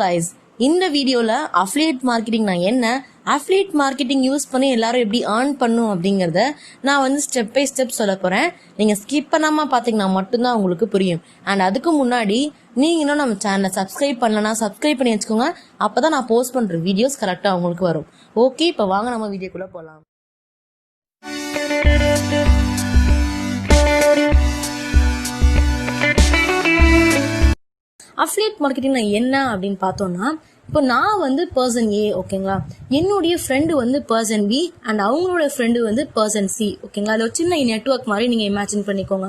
guys, இந்த வீடியோல affiliate marketing என்ன, அஃபிலியேட் மார்க்கெட்டிங் யூஸ் பண்ணி எல்லாரும் எப்படி ஏர்ன் பண்ணும் அப்படிங்கறத நான் ஸ்டெப் பை ஸ்டெப் சொல்ல போறேன். நீங்க ஸ்கிப் பண்ணாம பாத்தீங்கன்னா மட்டும்தான் உங்களுக்கு புரியும். அண்ட் அதுக்கு முன்னாடி நீங்க இன்னும் நம்ம சேனலை சப்ஸ்கிரைப் பண்ணலன்னா சப்ஸ்கிரைப் பண்ணி வச்சுக்கோங்க. அப்பதான் நான் போஸ்ட் பண்ற வீடியோஸ் கரெக்டா உங்களுக்கு வரும். ஓகே, இப்ப வாங்க நம்ம வீடியோக்குள்ள போலாம். அஃபிலியேட் மார்க்கெட்டிங் என்ன அப்படின்னு பார்த்தோம்னா, இப்போ நான் பர்சன் ஏ, ஓகேங்களா, என்னுடைய ஃப்ரெண்டு பர்சன் பி அண்ட் அவங்களோட ஃப்ரெண்டு பர்சன் சி, ஓகேங்களா. அது ஒரு சின்ன நெட்வொர்க் மாதிரி நீங்க இமேஜின் பண்ணிக்கோங்க.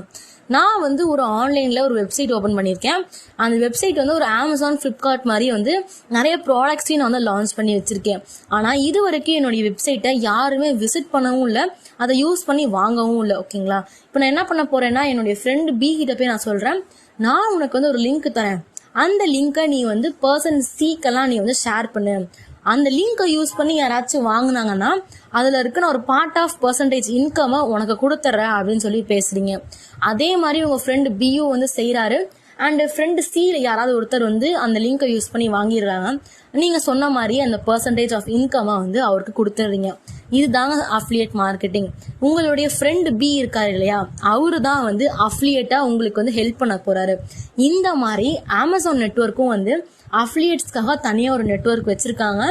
நான் ஒரு ஆன்லைன்ல ஒரு வெப்சைட் ஓபன் பண்ணியிருக்கேன். அந்த வெப்சைட் ஒரு அமேசான், பிளிப்கார்ட் மாதிரி நிறைய ப்ராடக்ட்ஸையும் நான் லான்ச் பண்ணி வச்சிருக்கேன். ஆனா இது வரைக்கும் என்னுடைய வெப்சைட்டை யாருமே விசிட் பண்ணவும் இல்லை, அதை யூஸ் பண்ணி வாங்கவும் இல்லை, ஓகேங்களா. இப்போ நான் என்ன பண்ண போறேன்னா, என்னுடைய ஃப்ரெண்டு பி கிட்ட போய் நான் சொல்றேன், நான் உனக்கு ஒரு லிங்க் தரேன், அந்த லிங்கை நீ பர்சன் சிக்கெல்லாம் நீ ஷேர் பண்ணு. அந்த லிங்கை யூஸ் பண்ணி யாராச்சும் வாங்கினாங்கன்னா அதுல இருக்கிற ஒரு பார்ட் ஆஃப் பர்சன்டேஜ் இன்கம் உனக்கு கொடுத்துட்றேன் அப்படின்னு சொல்லி பேசுறீங்க. அதே மாதிரி உங்க ஃப்ரெண்டு பியும் செய்யறாரு அண்ட் ஃப்ரெண்டு சில யாராவது ஒருத்தர் அந்த லிங்கை யூஸ் பண்ணி வாங்கிடுறாங்க. நீங்க சொன்ன மாதிரி அந்த பர்சன்டேஜ் ஆஃப் இன்கம் அவருக்கு கொடுத்துடுறீங்க. இதுதாங்க அஃபிலியேட் மார்க்கெட்டிங். உங்களுடைய ஃப்ரெண்டு பி இருக்காரு இல்லையா, அவரு தான் அஃபிலியேட்டா உங்களுக்கு ஹெல்ப் பண்ண போறாரு. இந்த மாதிரி அமேசான் நெட்வொர்க்கும் அஃபிலியேட்ஸ்க்காக தனியா ஒரு நெட்வொர்க் வச்சிருக்காங்க.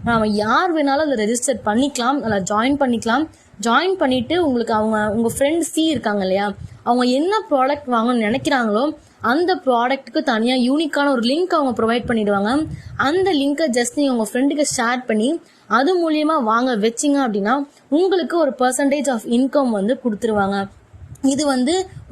நாம யார் வேணாலும் அதை ரெஜிஸ்டர் பண்ணிக்கலாம், அதில் ஜாயின் பண்ணிக்கலாம். ஜாயின் பண்ணிட்டு உங்களுக்கு உங்க ஃப்ரெண்ட் சி இருக்காங்க இல்லையா, அவங்க என்ன ப்ராடக்ட் வாங்கணும்னு நினைக்கிறாங்களோ அந்த ப்ராடக்ட்டுக்கு தனியா யூனிக்கான ஒரு லிங்க் அவங்க ப்ரொவைட் பண்ணிடுவாங்க. அந்த லிங்கை ஜஸ்ட் நீங்க உங்க ஃப்ரெண்டுக்கு ஷேர் பண்ணி அது மூலியமா வாங்க வச்சிங்க அப்படின்னா உங்களுக்கு ஒரு பர்சன்டேஜ் ஆஃப் இன்கம் கொடுத்துருவாங்க. இது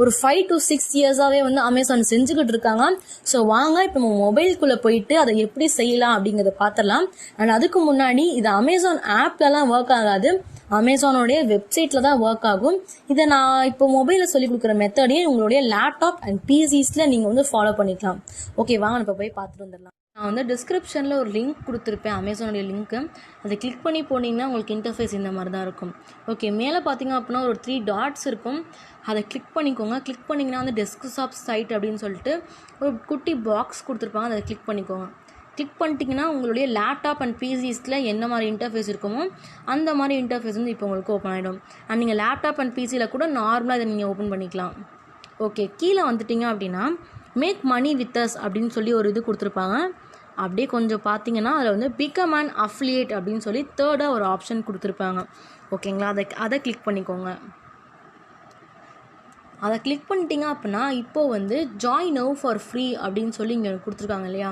ஒரு 5 to 6 இயர்ஸாவே அமேசான் செஞ்சுக்கிட்டு இருக்காங்க. ஸோ வாங்க இப்போ நம்ம மொபைல்குள்ள போயிட்டு அதை எப்படி செய்யலாம் அப்படிங்கறத பார்த்துடலாம். அண்ட் அதுக்கு முன்னாடி இது அமேசான் ஆப்லலாம் ஒர்க் ஆகாது, அமேசானோடைய வெப்சைட்ல தான் ஒர்க் ஆகும். இதை நான் இப்போ மொபைல்ல சொல்லி கொடுக்குற மெத்தடே உங்களுடைய லேப்டாப் அண்ட் பிசிஸ்ல நீங்க ஃபாலோ பண்ணிக்கலாம். ஓகே, வாங்க இப்போ போய் பார்த்துட்டு வந்துடலாம். நான் டிஸ்கிரிப்ஷனில் ஒரு லிங்க் கொடுத்துருப்பேன், அமேசானுடைய லிங்க்கு. அதை கிளிக் பண்ணி போனீங்கன்னா உங்களுக்கு இன்டர்ஃபேஸ் இந்த மாதிரி தான் இருக்கும். ஓகே, மேலே பார்த்தீங்க அப்படின்னா ஒரு 3 டாட்ஸ் இருக்கும், அதை கிளிக் பண்ணிக்கோங்க. கிளிக் பண்ணிங்கன்னா டெஸ்க்டாப் சைட் அப்படின்னு சொல்லிட்டு ஒரு குட்டி பாக்ஸ் கொடுத்துருப்பாங்க, அதை கிளிக் பண்ணிக்கோங்க. கிளிக் பண்ணிட்டீங்கன்னா உங்களுடைய லேப்டாப் அண்ட் பிசிஸில் என்ன மாதிரி இன்டர்ஃபேஸ் இருக்குமோ அந்த மாதிரி இன்டர்ஃபேஸ் இப்போ உங்களுக்கு ஓப்பன் ஆகிடும். அண்ட் நீங்கள் லேப்டாப் அண்ட் பிசியில் கூட நார்மலாக இதை நீங்கள் ஓப்பன் பண்ணிக்கலாம். ஓகே, கீழே வந்துட்டீங்க அப்படின்னா மேக் மணி வித் அஸ் அப்படின்னு சொல்லி ஒரு இது கொடுத்துருப்பாங்க. அப்படியே கொஞ்சம் பார்த்தீங்கன்னா அதில் பிகம் அண்ட் அஃபிலியேட் அப்படின்னு சொல்லி தேர்டாக ஒரு ஆப்ஷன் கொடுத்துருப்பாங்க, ஓகேங்களா. அதை கிளிக் பண்ணிக்கோங்க. அதை கிளிக் பண்ணிட்டீங்க அப்படின்னா இப்போது ஜாயின் நவ் ஃபார் ஃப்ரீ அப்படின்னு சொல்லி இங்கே கொடுத்துருக்காங்க இல்லையா,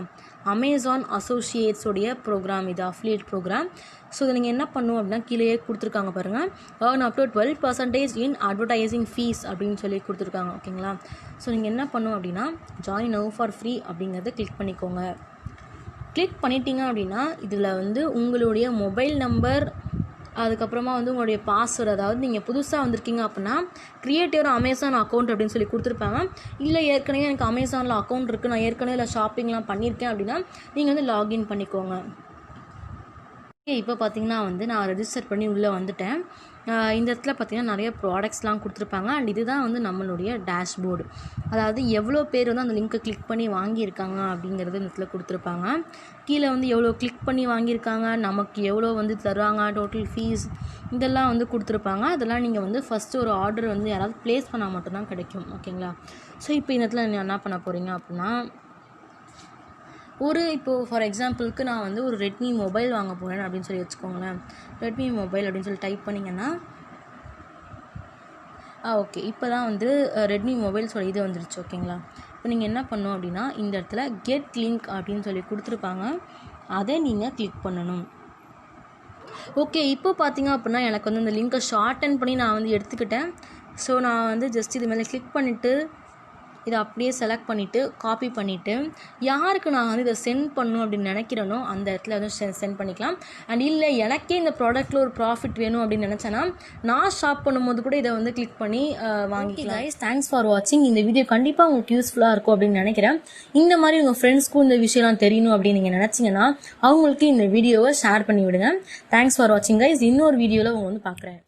அமேசான் அசோசியேட்ஸோடைய ப்ரோக்ராம், இது அஃபிலியேட் ப்ரோக்ராம். ஸோ இதை நீங்கள் என்ன பண்ணும் அப்படின்னா கீழே கொடுத்துருக்காங்க பாருங்கள், earn up to 12% in advertising fees அப்படின்னு சொல்லி கொடுத்துருக்காங்க, ஓகேங்களா. ஸோ நீங்கள் என்ன பண்ணும் அப்படின்னா ஜாயின் நவ் ஃபார் ஃப்ரீ அப்படிங்கிறத கிளிக் பண்ணிக்கோங்க. கிளிக் பண்ணிட்டீங்க அப்படின்னா இதில் உங்களுடைய மொபைல் நம்பர், அதுக்கப்புறமா உங்களுடைய பாஸ்வேர்டு, அதாவது நீங்கள் புதுசாக வந்திருக்கீங்க அப்படின்னா கிரியேட் யுவர் அமேசான் அக்கௌண்ட் அப்படின்னு சொல்லி கொடுத்துருப்பாங்க. இல்லை ஏற்கனவே எனக்கு அமேசானில் அக்கௌண்ட் இருக்குது, நான் ஏற்கனவே இல்லை ஷாப்பிங்லாம் பண்ணியிருக்கேன் அப்படின்னா நீங்கள் லாகின் பண்ணிக்கோங்க. இப்போ பார்த்தீங்கன்னா நான் ரெஜிஸ்டர் பண்ணி உள்ளே வந்துட்டேன். இந்த இடத்துல பார்த்தீங்கன்னா நிறைய ப்ராடக்ட்ஸ்லாம் கொடுத்துருப்பாங்க. அண்ட் இதுதான் நம்மளுடைய டேஷ்போர்டு, அதாவது எவ்வளோ பேர் அந்த லிங்க்கை கிளிக் பண்ணி வாங்கியிருக்காங்க அப்படிங்கிறது இந்த இடத்துல கொடுத்துருப்பாங்க. கீழே எவ்வளோ கிளிக் பண்ணி வாங்கியிருக்காங்க, நமக்கு எவ்வளோ தருவாங்க, டோட்டல் ஃபீஸ் இதெல்லாம் கொடுத்துருப்பாங்க. அதெல்லாம் நீங்கள் ஃபஸ்ட்டு ஒரு ஆர்டர் யாராவது ப்ளேஸ் பண்ணால் மட்டும்தான் கிடைக்கும், ஓகேங்களா. ஸோ இப்போ இந்த இடத்துல நீங்கள் என்ன பண்ண போகிறீங்க அப்படின்னா இப்போது ஃபார் எக்ஸாம்பிளுக்கு நான் ஒரு ரெட்மி மொபைல் வாங்க போகிறேன் அப்படின்னு சொல்லி வச்சுக்கோங்களேன். ரெட்மி மொபைல் அப்படின்னு சொல்லி டைப் பண்ணிங்கன்னா ஓகே, இப்போ தான் ரெட்மி மொபைல்ஸோட இது வந்துருச்சு, ஓகேங்களா. இப்போ நீங்கள் என்ன பண்ணணும் அப்படின்னா இந்த இடத்துல கெட் லிங்க் அப்படின்னு சொல்லி கொடுத்துருப்பாங்க, அதை நீங்கள் கிளிக் பண்ணணும். ஓகே, இப்போ பார்த்தீங்க அப்படின்னா எனக்கு இந்த லிங்க்கை ஷார்டன் பண்ணி நான் எடுத்துக்கிட்டேன். ஸோ நான் ஜஸ்ட் இது மேலே கிளிக் பண்ணிவிட்டு இதை அப்படியே செலக்ட் பண்ணிவிட்டு காப்பி பண்ணிவிட்டு யாருக்கு நான் இதை சென்ட் பண்ணணும் அப்படின்னு நினைக்கிறேனோ அந்த இடத்துல சென்ட் பண்ணிக்கலாம். அண்ட் இல்லை எனக்கே இந்த ப்ராடக்ட்டில் ஒரு ப்ராஃபிட் வேணும் அப்படின்னு நினச்சேன்னா நான் ஷாப் பண்ணும்போது கூட இதை கிளிக் பண்ணி வாங்கிக்கலாம். தேங்க்ஸ் ஃபார் வாட்சிங். இந்த வீடியோ கண்டிப்பாக உங்களுக்கு யூஸ்ஃபுல்லாக இருக்கும் அப்படின்னு நினைக்கிறேன். இந்த மாதிரி உங்கள் ஃப்ரெண்ட்ஸ்க்கும் இந்த விஷயம்லாம் தெரியணும் அப்படின்னு நீங்கள் நினச்சிங்கன்னா அவங்களுக்கு இந்த வீடியோவை ஷேர் பண்ணி விடுங்க. தேங்க்ஸ் ஃபார் வாட்சிங் கைஸ். இன்னொரு வீடியோவில் உங்களை பார்க்குறேன்.